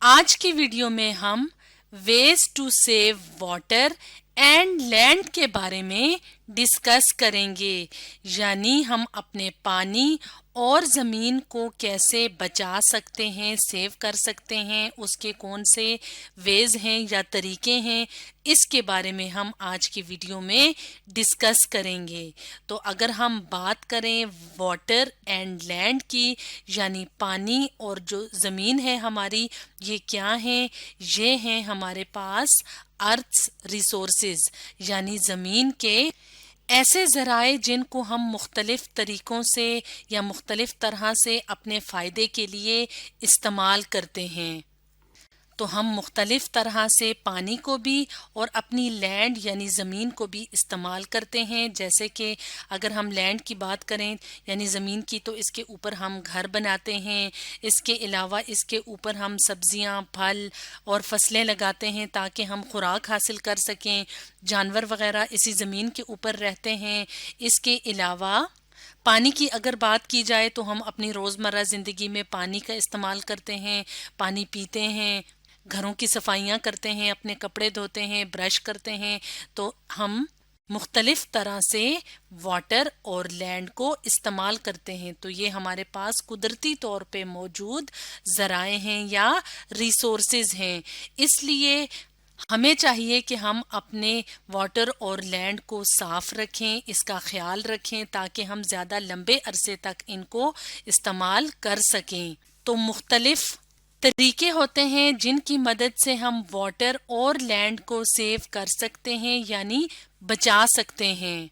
आज की वीडियो में हम ways to save water and land के बारे में डिस्कस करेंगे, यानी हम अपने पानी और ज़मीन को कैसे बचा सकते हैं, सेव कर सकते हैं, उसके कौन से वेज हैं या तरीके हैं, इसके बारे में हम आज की वीडियो में डिस्कस करेंगे। तो अगर हम बात करें वाटर एंड लैंड की, यानी पानी और जो ज़मीन है हमारी, ये क्या हैं? ये हैं हमारे पास अर्थ्स रिसोर्सेज, यानी ज़मीन के ऐसे ज़राए जिनको हम मुख्तलिफ तरीक़ों से या मुख्तलिफ तरह से अपने फ़ायदे के लिए इस्तेमाल करते हैं। तो हम मुख्तलिफ तरह से पानी को भी और अपनी लैंड यानी ज़मीन को भी इस्तेमाल करते हैं। जैसे कि अगर हम लैंड की बात करें यानी ज़मीन की, तो इसके ऊपर हम घर बनाते हैं। इसके अलावा इसके ऊपर हम सब्जियां, फल और फसलें लगाते हैं ताकि हम खुराक हासिल कर सकें। जानवर वगैरह इसी ज़मीन के ऊपर रहते हैं। इसके अलावा पानी की अगर बात की जाए तो हम अपनी रोज़मर्रा ज़िंदगी में पानी का इस्तेमाल करते हैं, पानी पीते हैं, घरों की सफाइयाँ करते हैं, अपने कपड़े धोते हैं, ब्रश करते हैं। तो हम मुख्तलिफ तरह से वाटर और लैंड को इस्तेमाल करते हैं। तो ये हमारे पास कुदरती तौर पे मौजूद ज़राए हैं या रिसोर्सेज हैं। इसलिए हमें चाहिए कि हम अपने वाटर और लैंड को साफ रखें, इसका ख्याल रखें ताकि हम ज़्यादा लंबे अरसे तक इनको इस्तेमाल कर सकें। तो मुख्तलिफ तरीके होते हैं जिनकी मदद से हम वाटर और लैंड को सेव कर सकते हैं, यानी बचा सकते हैं।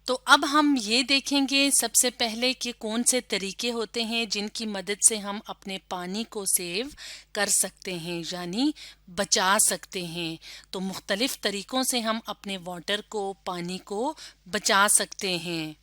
तो अब हम ये देखेंगे सबसे पहले कि कौन से तरीके होते हैं जिनकी मदद से हम अपने पानी को सेव कर सकते हैं, यानी बचा सकते हैं। तो मुख्तलिफ तरीकों से हम अपने वाटर को, पानी को बचा सकते हैं।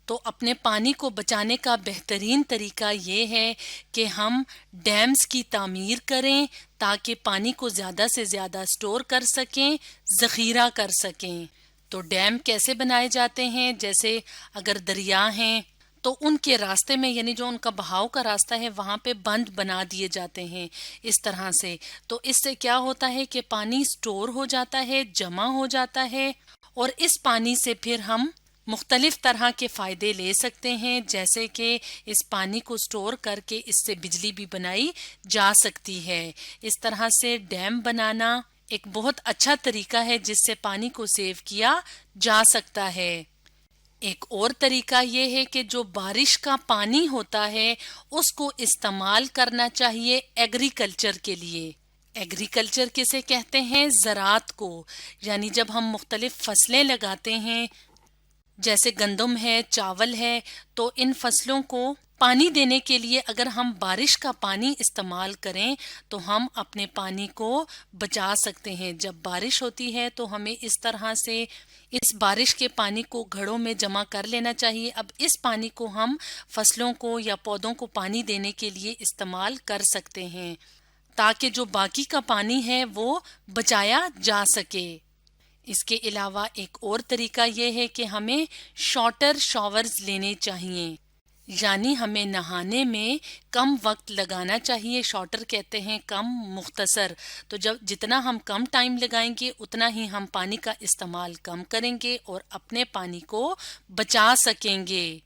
तो अपने पानी को बचाने का बेहतरीन तरीका ये है कि हम डैम्स की तामीर करें ताकि पानी को ज़्यादा से ज़्यादा स्टोर कर सकें, ज़ख़ीरा कर सकें। तो डैम कैसे बनाए जाते हैं? जैसे अगर दरिया हैं तो उनके रास्ते में, यानी जो उनका बहाव का रास्ता है, वहाँ पे बंद बना दिए जाते हैं इस तरह से। तो इससे क्या होता है कि पानी स्टोर हो जाता है, जमा हो जाता है, और इस पानी से फिर हम मुख्तलिफ तरह के फ़ायदे ले सकते हैं। जैसे कि इस पानी को स्टोर करके इससे बिजली भी बनाई जा सकती है। इस तरह से डैम बनाना एक बहुत अच्छा तरीका है जिससे पानी को सेव किया जा सकता है। एक और तरीका ये है कि जो बारिश का पानी होता है उसको इस्तेमाल करना चाहिए एग्रीकल्चर के लिए। एग्रीकल्चर किसे कहते हैं? ज़राअत को। यानी जब हम मुख्तलिफ फसलें लगाते हैं, जैसे गंदम है, चावल है, तो इन फसलों को पानी देने के लिए अगर हम बारिश का पानी इस्तेमाल करें तो हम अपने पानी को बचा सकते हैं। जब बारिश होती है तो हमें इस तरह से इस बारिश के पानी को घड़ों में जमा कर लेना चाहिए। अब इस पानी को हम फसलों को या पौधों को पानी देने के लिए इस्तेमाल कर सकते हैं ताकि जो बाकी का पानी है वो बचाया जा सके। इसके अलावा एक और तरीका ये है कि हमें शॉर्टर शॉवर्स लेने चाहिए, यानी हमें नहाने में कम वक्त लगाना चाहिए। शॉर्टर कहते हैं कम, मुख्तसर। तो जब जितना हम कम टाइम लगाएंगे उतना ही हम पानी का इस्तेमाल कम करेंगे और अपने पानी को बचा सकेंगे।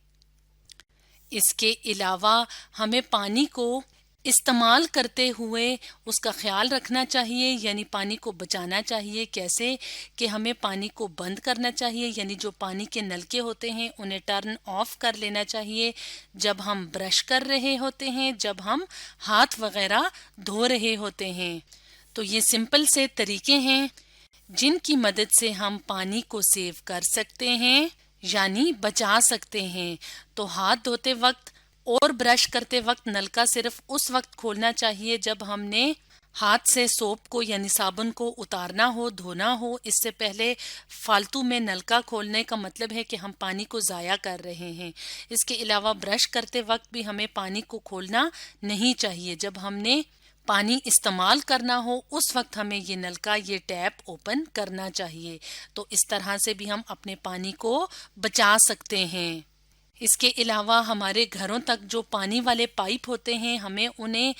इसके अलावा हमें पानी को इस्तेमाल करते हुए उसका ख्याल रखना चाहिए, यानी पानी को बचाना चाहिए। कैसे कि हमें पानी को बंद करना चाहिए, यानी जो पानी के नलके होते हैं उन्हें टर्न ऑफ कर लेना चाहिए जब हम ब्रश कर रहे होते हैं, जब हम हाथ वगैरह धो रहे होते हैं। तो ये सिंपल से तरीके हैं जिनकी मदद से हम पानी को सेव कर सकते हैं, यानी बचा सकते हैं। तो हाथ धोते वक्त और ब्रश करते वक्त नलका सिर्फ उस वक्त खोलना चाहिए जब हमने हाथ से सोप को यानी साबुन को उतारना हो, धोना हो। इससे पहले फालतू में नलका खोलने का मतलब है कि हम पानी को ज़ाया कर रहे हैं। इसके अलावा ब्रश करते वक्त भी हमें पानी को खोलना नहीं चाहिए। जब हमने पानी इस्तेमाल करना हो उस वक्त हमें ये नलका, ये टैप ओपन करना चाहिए। तो इस तरह से भी हम अपने पानी को बचा सकते हैं। इसके अलावा हमारे घरों तक जो पानी वाले पाइप होते हैं, हमें उन्हें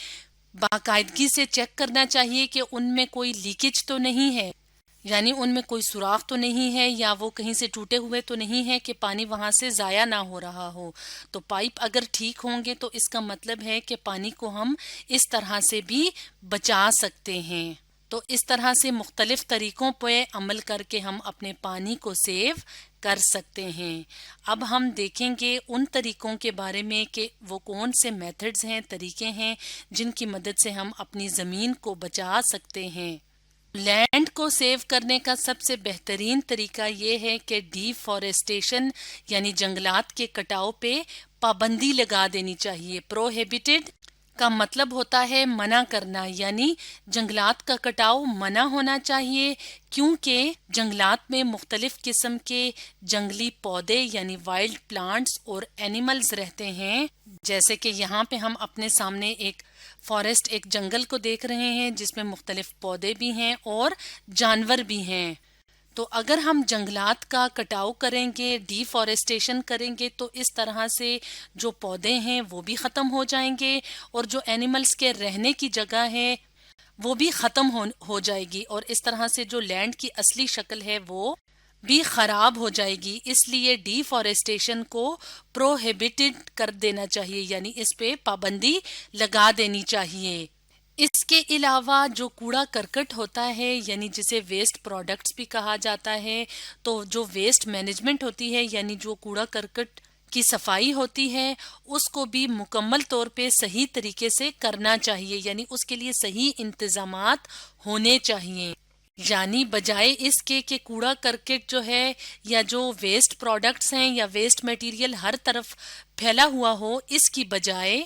باقاعدگی سے چیک کرنا چاہیے کہ ان میں کوئی لیکیج تو نہیں ہے، یعنی ان میں کوئی سوراخ تو نہیں ہے یا وہ کہیں سے ٹوٹے ہوئے تو نہیں ہے کہ پانی وہاں سے ضائع نہ ہو رہا ہو۔ تو پائپ اگر ٹھیک ہوں گے تو اس کا مطلب ہے کہ پانی کو ہم اس طرح سے بھی بچا سکتے ہیں۔ تو اس طرح سے مختلف طریقوں پہ عمل کر کے ہم اپنے پانی کو سیو کر سکتے ہیں۔ اب ہم دیکھیں گے ان طریقوں کے بارے میں کہ وہ کون سے میتھڈز ہیں، طریقے ہیں جن کی مدد سے ہم اپنی زمین کو بچا سکتے ہیں۔ لینڈ کو سیو کرنے کا سب سے بہترین طریقہ یہ ہے کہ ڈی فارسٹیشن یعنی جنگلات کے کٹاؤ پہ پابندی لگا دینی چاہیے۔ پروہیبٹڈ کا مطلب ہوتا ہے منع کرنا، یعنی جنگلات کا کٹاؤ منع ہونا چاہیے، کیونکہ جنگلات میں مختلف قسم کے جنگلی پودے یعنی وائلڈ پلانٹس اور اینیملز رہتے ہیں۔ جیسے کہ یہاں پہ ہم اپنے سامنے ایک فارسٹ، ایک جنگل کو دیکھ رہے ہیں جس میں مختلف پودے بھی ہیں اور جانور بھی ہیں۔ تو اگر ہم جنگلات کا کٹاؤ کریں گے، ڈی فارسٹیشن کریں گے، تو اس طرح سے جو پودے ہیں وہ بھی ختم ہو جائیں گے اور جو اینیملز کے رہنے کی جگہ ہے وہ بھی ختم ہو جائے گی، اور اس طرح سے جو لینڈ کی اصلی شکل ہے وہ بھی خراب ہو جائے گی۔ اس لیے ڈی فارسٹیشن کو پروہیبٹڈ کر دینا چاہیے، یعنی اس پہ پابندی لگا دینی چاہیے۔ اس کے علاوہ جو کوڑا کرکٹ ہوتا ہے، یعنی جسے ویسٹ پروڈکٹس بھی کہا جاتا ہے، تو جو ویسٹ مینجمنٹ ہوتی ہے، یعنی جو کوڑا کرکٹ کی صفائی ہوتی ہے، اس کو بھی مکمل طور پہ صحیح طریقے سے کرنا چاہیے، یعنی اس کے لیے صحیح انتظامات ہونے چاہیے۔ یعنی بجائے اس کے کہ کوڑا کرکٹ جو ہے یا جو ویسٹ پروڈکٹس ہیں یا ویسٹ میٹیریل ہر طرف پھیلا ہوا ہو، اس کی بجائے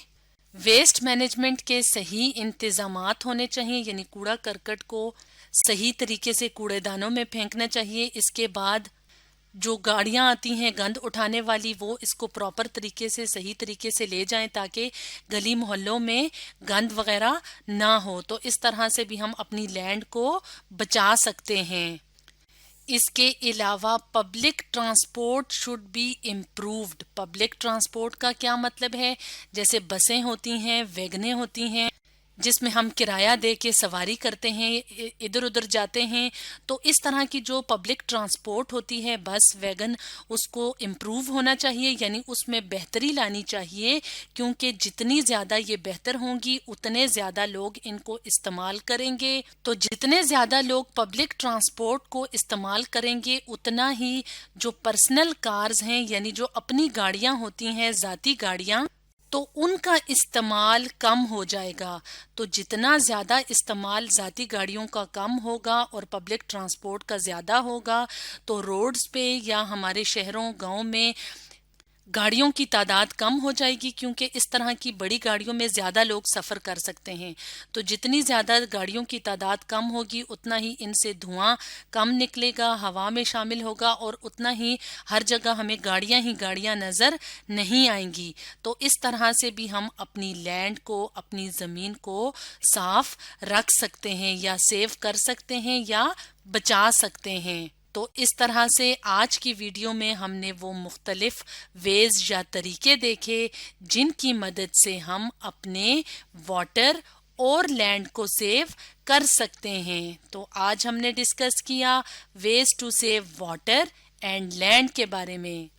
ویسٹ مینجمنٹ کے صحیح انتظامات ہونے چاہیے، یعنی کوڑا کرکٹ کو صحیح طریقے سے کوڑے دانوں میں پھینکنا چاہیے۔ اس کے بعد جو گاڑیاں آتی ہیں گند اٹھانے والی، وہ اس کو پراپر طریقے سے صحیح طریقے سے لے جائیں تاکہ گلی محلوں میں گند وغیرہ نہ ہو۔ تو اس طرح سے بھی ہم اپنی لینڈ کو بچا سکتے ہیں۔ اس کے علاوہ public transport should be improved. Public transport کا کیا مطلب ہے؟ جیسے بسیں ہوتی ہیں، ویگنیں ہوتی ہیں، جس میں ہم کرایہ دے کے سواری کرتے ہیں، ادھر ادھر جاتے ہیں۔ تو اس طرح کی جو پبلک ٹرانسپورٹ ہوتی ہے، بس، ویگن، اس کو امپروو ہونا چاہیے، یعنی اس میں بہتری لانی چاہیے، کیونکہ جتنی زیادہ یہ بہتر ہوں گی اتنے زیادہ لوگ ان کو استعمال کریں گے۔ تو جتنے زیادہ لوگ پبلک ٹرانسپورٹ کو استعمال کریں گے اتنا ہی جو پرسنل کارز ہیں، یعنی جو اپنی گاڑیاں ہوتی ہیں، ذاتی گاڑیاں، تو ان کا استعمال کم ہو جائے گا۔ تو جتنا زیادہ استعمال ذاتی گاڑیوں کا کم ہوگا اور پبلک ٹرانسپورٹ کا زیادہ ہوگا، تو روڈز پہ یا ہمارے شہروں گاؤں میں گاڑیوں کی تعداد کم ہو جائے گی، کیونکہ اس طرح کی بڑی گاڑیوں میں زیادہ لوگ سفر کر سکتے ہیں۔ تو جتنی زیادہ گاڑیوں کی تعداد کم ہوگی اتنا ہی ان سے دھواں کم نکلے گا، ہوا میں شامل ہوگا، اور اتنا ہی ہر جگہ ہمیں گاڑیاں ہی گاڑیاں نظر نہیں آئیں گی۔ تو اس طرح سے بھی ہم اپنی لینڈ کو، اپنی زمین کو صاف رکھ سکتے ہیں یا سیو کر سکتے ہیں یا بچا سکتے ہیں۔ تو اس طرح سے آج کی ویڈیو میں ہم نے وہ مختلف ویز یا طریقے دیکھے جن کی مدد سے ہم اپنے واٹر اور لینڈ کو سیو کر سکتے ہیں۔ تو آج ہم نے ڈسکس کیا ways to save water and land کے بارے میں۔